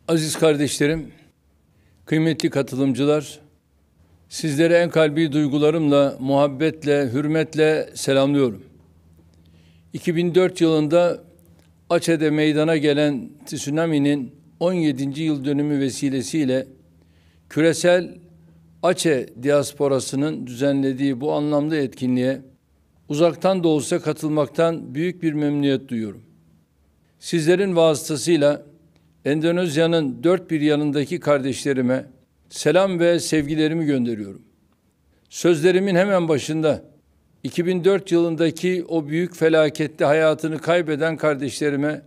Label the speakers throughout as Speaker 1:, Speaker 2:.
Speaker 1: Aziz kardeşlerim, kıymetli katılımcılar, sizlere en kalbi duygularımla, muhabbetle, hürmetle selamlıyorum. 2004 yılında Aceh'de meydana gelen tsunami'nin 17. yıl dönümü vesilesiyle küresel Aceh diasporasının düzenlediği bu anlamlı etkinliğe uzaktan da olsa katılmaktan büyük bir memnuniyet duyuyorum. Sizlerin vasıtasıyla Endonezya'nın dört bir yanındaki kardeşlerime selam ve sevgilerimi gönderiyorum. Sözlerimin hemen başında 2004 yılındaki o büyük felakette hayatını kaybeden kardeşlerime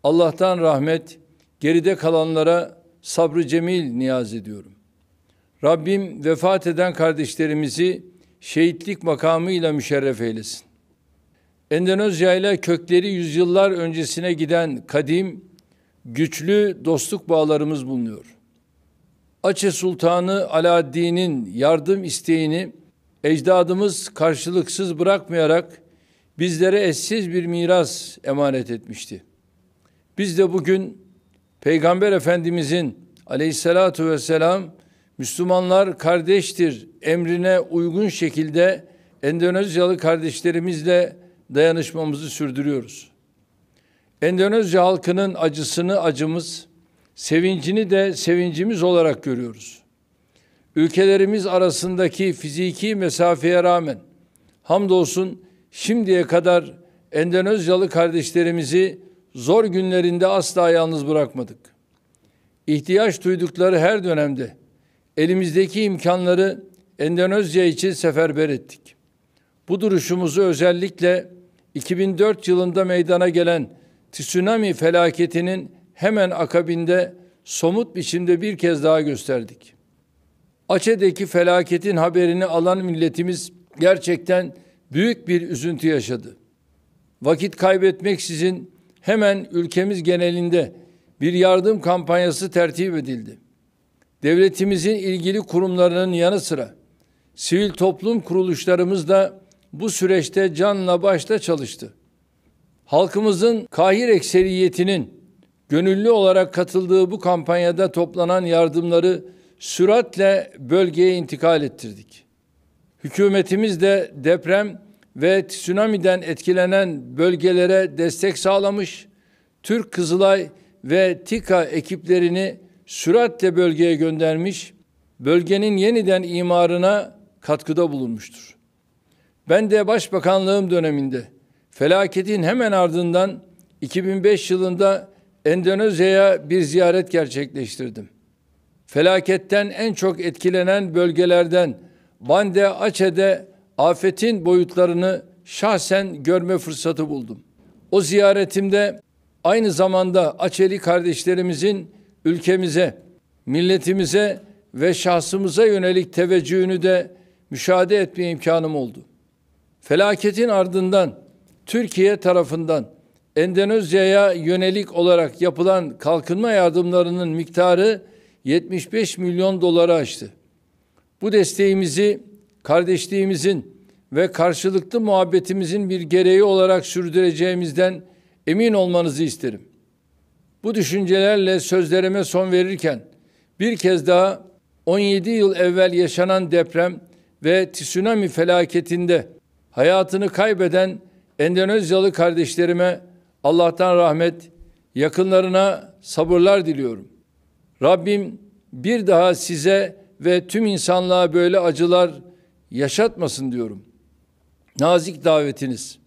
Speaker 1: Allah'tan rahmet, geride kalanlara sabrı cemil niyaz ediyorum. Rabbim vefat eden kardeşlerimizi şehitlik makamıyla müşerref eylesin. Endonezya ile kökleri yüzyıllar öncesine giden kadim, güçlü dostluk bağlarımız bulunuyor. Aceh Sultanı Alaaddin'in yardım isteğini ecdadımız karşılıksız bırakmayarak bizlere eşsiz bir miras emanet etmişti. Biz de bugün Peygamber Efendimizin aleyhissalatu vesselam Müslümanlar kardeştir emrine uygun şekilde Endonezyalı kardeşlerimizle dayanışmamızı sürdürüyoruz. Endonezya halkının acısını acımız, sevincini de sevincimiz olarak görüyoruz. Ülkelerimiz arasındaki fiziki mesafeye rağmen hamdolsun şimdiye kadar Endonezyalı kardeşlerimizi zor günlerinde asla yalnız bırakmadık. İhtiyaç duydukları her dönemde elimizdeki imkanları Endonezya için seferber ettik. Bu duruşumuzu özellikle 2004 yılında meydana gelen tsunami felaketinin hemen akabinde somut biçimde bir kez daha gösterdik. Aceh'deki felaketin haberini alan milletimiz gerçekten büyük bir üzüntü yaşadı. Vakit kaybetmeksizin hemen ülkemiz genelinde bir yardım kampanyası tertip edildi. Devletimizin ilgili kurumlarının yanı sıra sivil toplum kuruluşlarımız da bu süreçte canla başla çalıştı. Halkımızın kahir ekseriyetinin gönüllü olarak katıldığı bu kampanyada toplanan yardımları süratle bölgeye intikal ettirdik. Hükümetimiz de deprem ve tsunami'den etkilenen bölgelere destek sağlamış, Türk Kızılay ve TİKA ekiplerini süratle bölgeye göndermiş, bölgenin yeniden imarına katkıda bulunmuştur. Ben de Başbakanlığım döneminde felaketin hemen ardından 2005 yılında Endonezya'ya bir ziyaret gerçekleştirdim. Felaketten en çok etkilenen bölgelerden Banda Aceh'de afetin boyutlarını şahsen görme fırsatı buldum. O ziyaretimde aynı zamanda Acehli kardeşlerimizin ülkemize, milletimize ve şahsımıza yönelik teveccühünü de müşahede etme imkanım oldu. Felaketin ardından Türkiye tarafından Endonezya'ya yönelik olarak yapılan kalkınma yardımlarının miktarı 75 milyon doları aştı. Bu desteğimizi kardeşliğimizin ve karşılıklı muhabbetimizin bir gereği olarak sürdüreceğimizden emin olmanızı isterim. Bu düşüncelerle sözlerime son verirken bir kez daha 17 yıl evvel yaşanan deprem ve tsunami felaketinde hayatını kaybeden Endonezyalı kardeşlerime Allah'tan rahmet, yakınlarına sabırlar diliyorum. Rabbim bir daha size ve tüm insanlığa böyle acılar yaşatmasın diyorum. Nazik davetiniz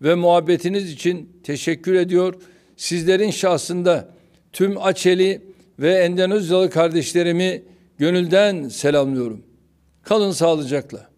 Speaker 1: ve muhabbetiniz için teşekkür ediyor. Sizlerin şahsında tüm Acehli ve Endonezyalı kardeşlerimi gönülden selamlıyorum. Kalın sağlıcakla.